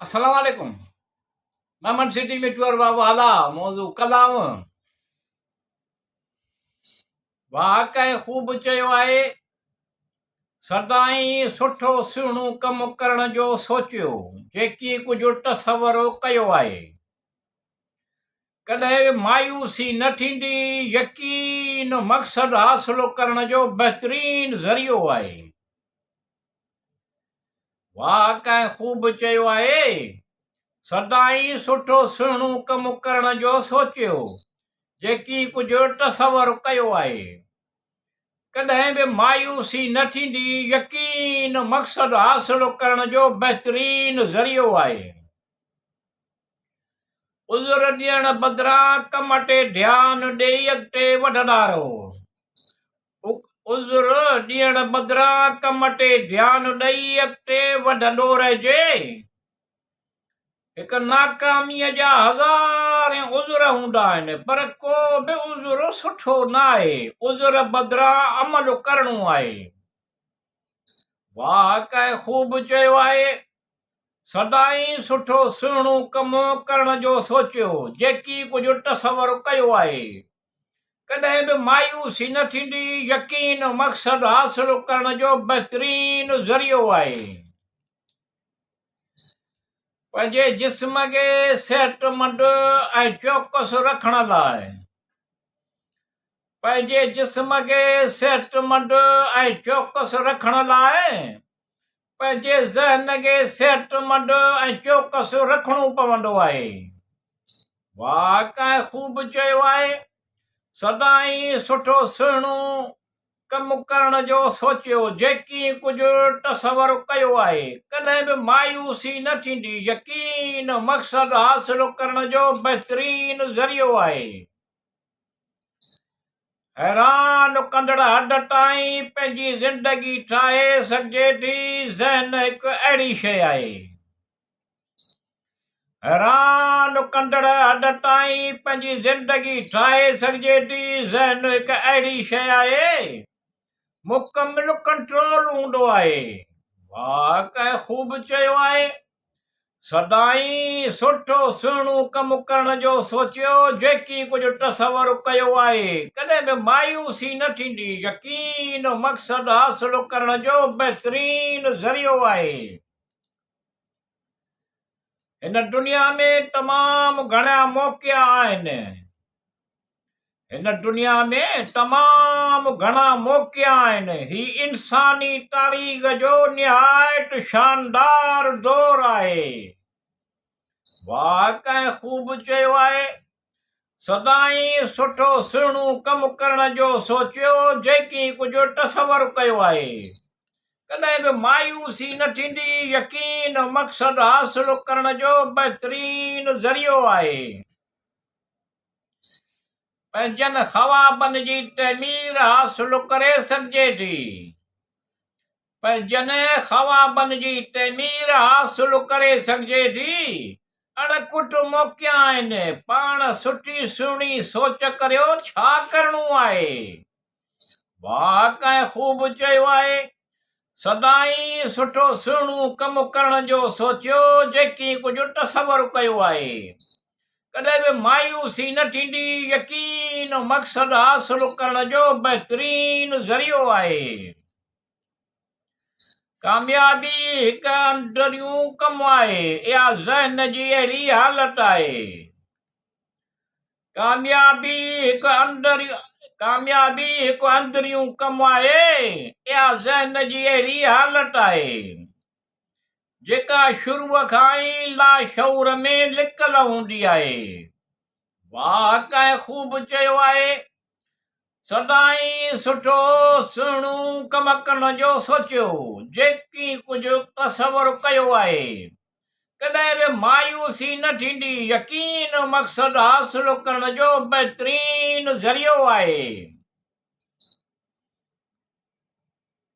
अस्सलाम वालेकुम। मेमन सिटी में टूर बाबू आला मौजू कलाम वाकई खूब चयो आहे। सदाई सुठो सुहिणो कमु करण जो सोचियो, जेकी कुझु तसवर कयो आहे। कॾहिं मायूसी न थींदी, यकीन मक़सद हासिल करण जो बहितरीन ज़रियो आहे। वाकई खूब चयो आहे। सदाई सुठो सुहिणो कमु करण जो सोचियो, जेकी कुझु तसवर कयो आहे। कॾहिं बि मायूसी न थींदी, यकीन मक़सद हासिल करण जो बहितरीन ज़रियो आहे। उज़र ॾियण बदिरां कम ते ध्यानु ॾेई अॻिते वधंदा रहो। उज़र ॾियण बदिरां कम ते ध्यानु ॾेई अॻिते वधंदो रहिजे। हिकु नाकामीअ जा हज़ार उज़र हूंदा आहिनि, पर को बि उज़र सुठो न आहे। उज़र बदिरां अमल करणो आहे। वाकई खूब चयो आहे। सदाई सुठो सुहिणो कमु करण जो सोचियो, जेकी कुझु तसवर कयो आहे। कॾहिं बि मायूसी न थींदी, यकीन मक़सद हासिल करण जो बहितरीन ज़रियो आहे। पंहिंजे जिस्म खे सिहतमंद ऐं चौकसि रखण लाइ पंहिंजे जिस्म खे सिहतमंद ऐं चौकसि रखण लाइ पंहिंजे ज़हन खे सिहतमंद ऐं चौकसि रखणो पवंदो आहे। वाकई खूब चयो आहे। सदाई सुठो सुहिणो कमु करण जो सोचियो, जेकी कुझु तसवर कयो आहे। कॾहिं बि मायूसी न थींदी, यकीन मक़सद हासिल करण जो बहितरीन ज़रियो आहे। हैरान कंदड़ हद ताईं पंहिंजी ज़िंदगी ठाहे सघिजे थी। ज़हन हिकु अहिड़ी शइ आहे। हैरान कंदड़ हद ताईं पंहिंजी ज़िंदगी ठाहे सघिजे थी। ज़हन हिकु अहिड़ी शइ आहे, मुकमिल कंट्रोल हूंदो आहे। वाकई खूब चयो आहे। सदाई सुठो सुहिणो कमु करण जो सोचियो, जेकी कुझु तसवर कयो आहे। कॾहिं बि मायूसी न थींदी, यकीन मक़सद हासिल करण जो बहितरीन ज़रियो आहे। हिन दुनिया में तमामु घणा मौक़ा आहिनि। हिन दुनिया में तमामु घणा मौक़ा आहिनि। ही इंसानी तारीख़ जो निहायत शानदार दौर आहे। वाकई खूब चयो आहे। सदाई सुठो सुहिणो कमु करण जो सोचियो, जेकी कुझु तसवर कयो आहे। कॾहिं बि मायूसी न थींदी, यकीन मक़सद हासिल करण जो बहितरीन ज़रियो आहे। पंहिंजनि ख़्वाबनि जी तमीर हासिल करे सघिजे थी। पंहिंजनि ख़्वाबनि जी तमीर हासिल करे सघिजे थी। अणकुट मौक़ा आहिनि। पाण सुठी सुहिणी सोच करियो, छा करणो आहे। वाकई खूब चयो आहे। सदाई सुठो सुहिणो कमु करण जो सोचियो, जेकी कुझु तसवर कयो आहे। कॾहिं बि मायूसी न थींदी, यकीन मक़सद हासिल करण जो बहितरीन ज़रियो आहे। कामयाबी हिकु अंदरियूं कमु आहे। इहा ज़हन जी अहिड़ी हालत आहे। कामयाबी हिकु अंदरियूं कमु आहे। इहा ज़हन जी अहिड़ी हालत आहे, जेका शुरूअ खां ई लाशऊर में लिकल हूंदी आहे। वाकई खूब चयो आहे। सदाई सुठो सुहिणो कमु करण जो सोचियो, जेकी कुझु तसवर कयो आहे। कॾहिं बि मायूसी न थींदी, यकीन मक़सद हासिल करण जो बहितरीन ज़रियो आहे।